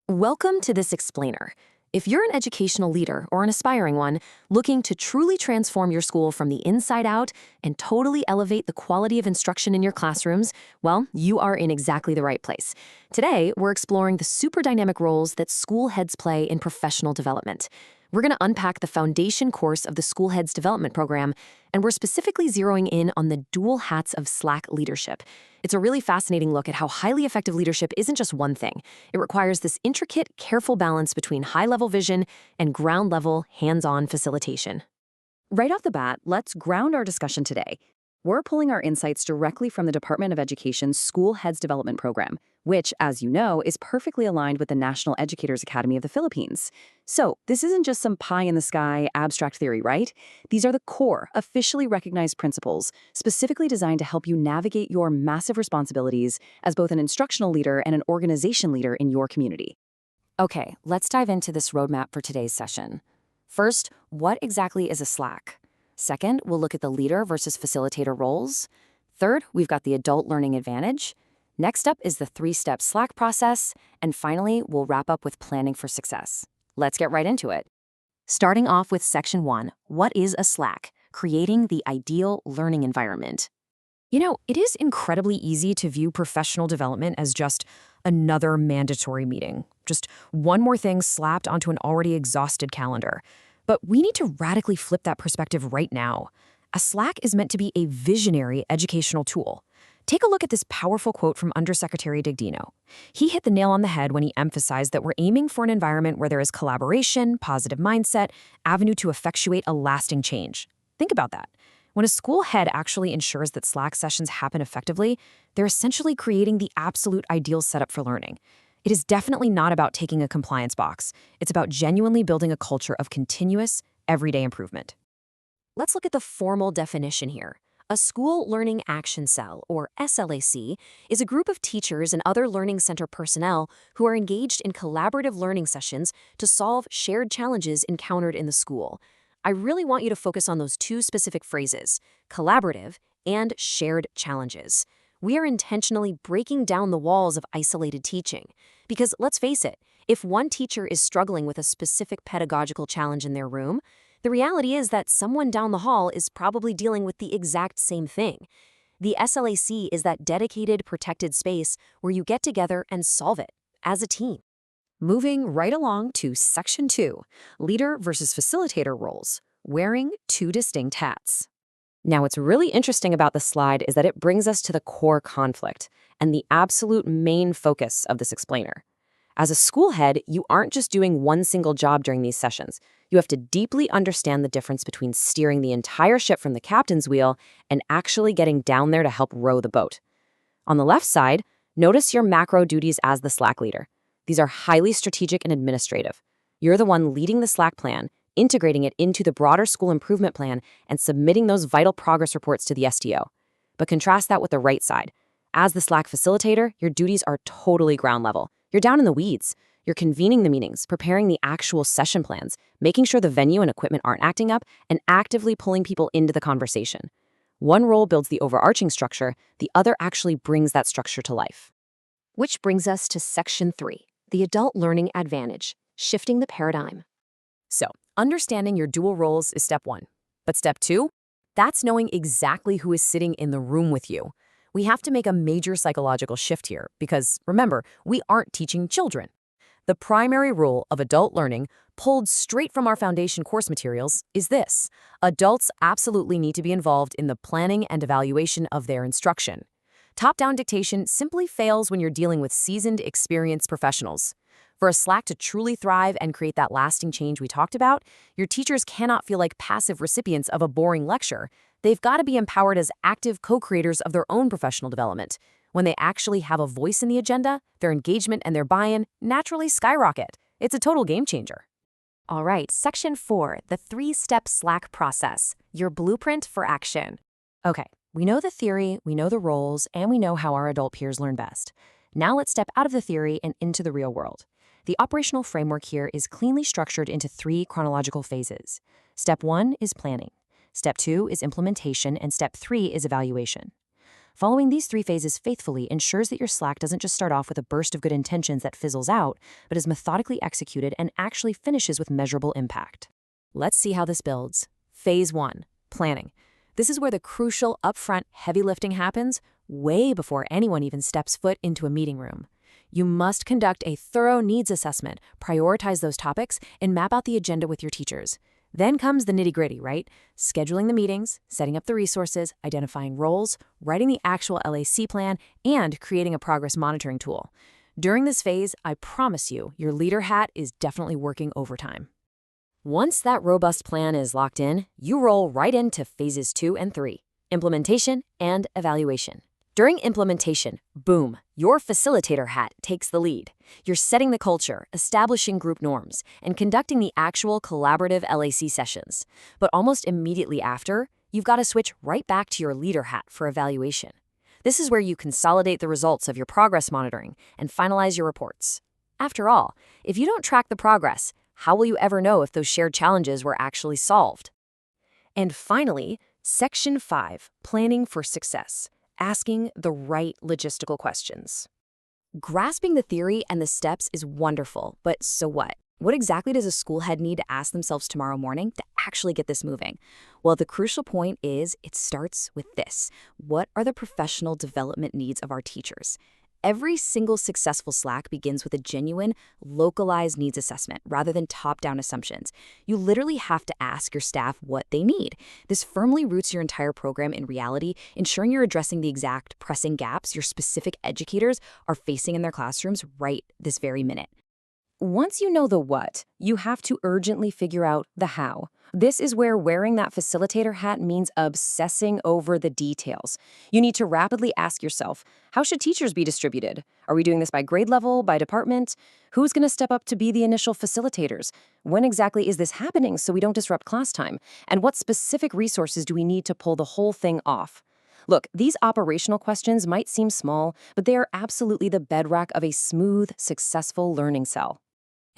Welcome to this explainer. If you're an educational leader or an aspiring one looking to truly transform your school from the inside out and totally elevate the quality of instruction in your classrooms, well, you are in exactly the right place. Today, we're exploring the super dynamic roles that school heads play in professional development. We're going to unpack the foundation course of the School Heads Development Program, and we're specifically zeroing in on the dual hats of SLAC leadership. It's a really fascinating look at how highly effective leadership isn't just one thing. It requires this intricate, careful balance between high-level vision and ground-level, hands-on facilitation. Right off the bat, let's ground our discussion today. We're pulling our insights directly from the Department of Education's School Heads Development Program, which, as you know, is perfectly aligned with the National Educators Academy of the Philippines. So, this isn't just some pie-in-the-sky abstract theory, right? These are the core, officially recognized principles, specifically designed to help you navigate your massive responsibilities as both an instructional leader and an organization leader in your community. Okay, let's dive into this roadmap for today's session. First, what exactly is a SLAC? Second, we'll look at the leader versus facilitator roles. Third, we've got the adult learning advantage. Next up is the 3-step SLAC process. And finally, we'll wrap up with planning for success. Let's get right into it. Starting off with Section 1, what is a SLAC? Creating the ideal learning environment. You know, it is incredibly easy to view professional development as just another mandatory meeting, just one more thing slapped onto an already exhausted calendar. But we need to radically flip that perspective right now. A SLAC is meant to be a visionary educational tool. Take a look at this powerful quote from Undersecretary Digdino. He hit the nail on the head when he emphasized that we're aiming for an environment where there is collaboration, positive mindset, avenue to effectuate a lasting change. Think about that. When a school head actually ensures that SLAC sessions happen effectively, they're essentially creating the absolute ideal setup for learning. It is definitely not about taking a compliance box. It's about genuinely building a culture of continuous, everyday improvement. Let's look at the formal definition here. A School Learning Action Cell, or SLAC, is a group of teachers and other learning center personnel who are engaged in collaborative learning sessions to solve shared challenges encountered in the school. I really want you to focus on those two specific phrases, collaborative and shared challenges. We are intentionally breaking down the walls of isolated teaching. Because let's face it, if one teacher is struggling with a specific pedagogical challenge in their room, the reality is that someone down the hall is probably dealing with the exact same thing. The SLAC is that dedicated, protected space where you get together and solve it as a team. Moving right along to Section 2, leader versus facilitator roles, wearing two distinct hats. Now, what's really interesting about this slide is that it brings us to the core conflict and the absolute main focus of this explainer. As a school head, you aren't just doing one single job during these sessions. You have to deeply understand the difference between steering the entire ship from the captain's wheel and actually getting down there to help row the boat. On the left side, notice your macro duties as the SLAC leader. These are highly strategic and administrative. You're the one leading the SLAC plan, integrating it into the broader school improvement plan, and submitting those vital progress reports to the STO. But contrast that with the right side. As the SLAC facilitator, your duties are totally ground level. You're down in the weeds. You're convening the meetings, preparing the actual session plans, making sure the venue and equipment aren't acting up, and actively pulling people into the conversation. One role builds the overarching structure, the other actually brings that structure to life. Which brings us to Section 3, the adult learning advantage, shifting the paradigm. So, understanding your dual roles is step 1. But step 2? That's knowing exactly who is sitting in the room with you. We have to make a major psychological shift here because, remember, we aren't teaching children. The primary rule of adult learning, pulled straight from our foundation course materials, is this. Adults absolutely need to be involved in the planning and evaluation of their instruction. Top-down dictation simply fails when you're dealing with seasoned, experienced professionals. For a SLAC to truly thrive and create that lasting change we talked about, your teachers cannot feel like passive recipients of a boring lecture. They've got to be empowered as active co-creators of their own professional development. When they actually have a voice in the agenda, their engagement and their buy-in naturally skyrocket. It's a total game changer. All right, Section 4, the 3-step SLAC process, your blueprint for action. Okay, we know the theory, we know the roles, and we know how our adult peers learn best. Now let's step out of the theory and into the real world. The operational framework here is cleanly structured into 3 chronological phases. Step 1 is planning. Step 2 is implementation, and Step 3 is evaluation. Following these 3 phases faithfully ensures that your SLAC doesn't just start off with a burst of good intentions that fizzles out, but is methodically executed and actually finishes with measurable impact. Let's see how this builds. Phase 1, planning. This is where the crucial upfront heavy lifting happens, way before anyone even steps foot into a meeting room. You must conduct a thorough needs assessment, prioritize those topics, and map out the agenda with your teachers. Then comes the nitty-gritty, right? Scheduling the meetings, setting up the resources, identifying roles, writing the actual LAC plan, and creating a progress monitoring tool. During this phase, I promise you, your leader hat is definitely working overtime. Once that robust plan is locked in, you roll right into phases 2 and 3, implementation and evaluation. During implementation, boom, your facilitator hat takes the lead. You're setting the culture, establishing group norms, and conducting the actual collaborative LAC sessions. But almost immediately after, you've got to switch right back to your leader hat for evaluation. This is where you consolidate the results of your progress monitoring and finalize your reports. After all, if you don't track the progress, how will you ever know if those shared challenges were actually solved? And finally, Section 5, Planning for Success. Asking the right logistical questions. Grasping the theory and the steps is wonderful, but so what? What exactly does a school head need to ask themselves tomorrow morning to actually get this moving? Well, the crucial point is it starts with this. What are the professional development needs of our teachers? Every single successful SLAC begins with a genuine, localized needs assessment rather than top-down assumptions. You literally have to ask your staff what they need. This firmly roots your entire program in reality, ensuring you're addressing the exact pressing gaps your specific educators are facing in their classrooms right this very minute. Once you know the what, you have to urgently figure out the how. This is where wearing that facilitator hat means obsessing over the details. You need to rapidly ask yourself, how should teachers be distributed? Are we doing this by grade level, by department? Who's going to step up to be the initial facilitators? When exactly is this happening so we don't disrupt class time? And what specific resources do we need to pull the whole thing off? Look, these operational questions might seem small, but they are absolutely the bedrock of a smooth, successful learning cell.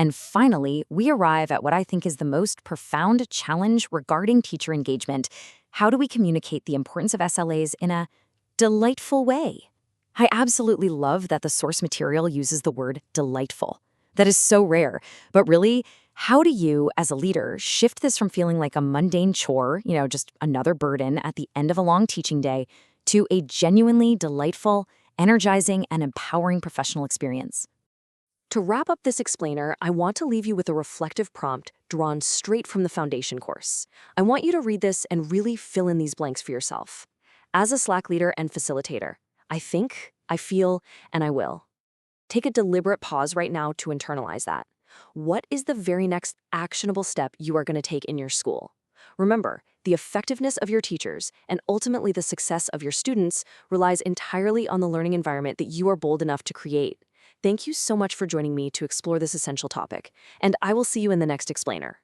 And finally, we arrive at what I think is the most profound challenge regarding teacher engagement. How do we communicate the importance of SLAs in a delightful way? I absolutely love that the source material uses the word delightful. That is so rare. But really, how do you, as a leader, shift this from feeling like a mundane chore, just another burden at the end of a long teaching day, to a genuinely delightful, energizing, and empowering professional experience? To wrap up this explainer, I want to leave you with a reflective prompt drawn straight from the foundation course. I want you to read this and really fill in these blanks for yourself. As a SLAC leader and facilitator, I think, I feel, and I will. Take a deliberate pause right now to internalize that. What is the very next actionable step you are going to take in your school? Remember, the effectiveness of your teachers and ultimately the success of your students relies entirely on the learning environment that you are bold enough to create. Thank you so much for joining me to explore this essential topic, and I will see you in the next explainer.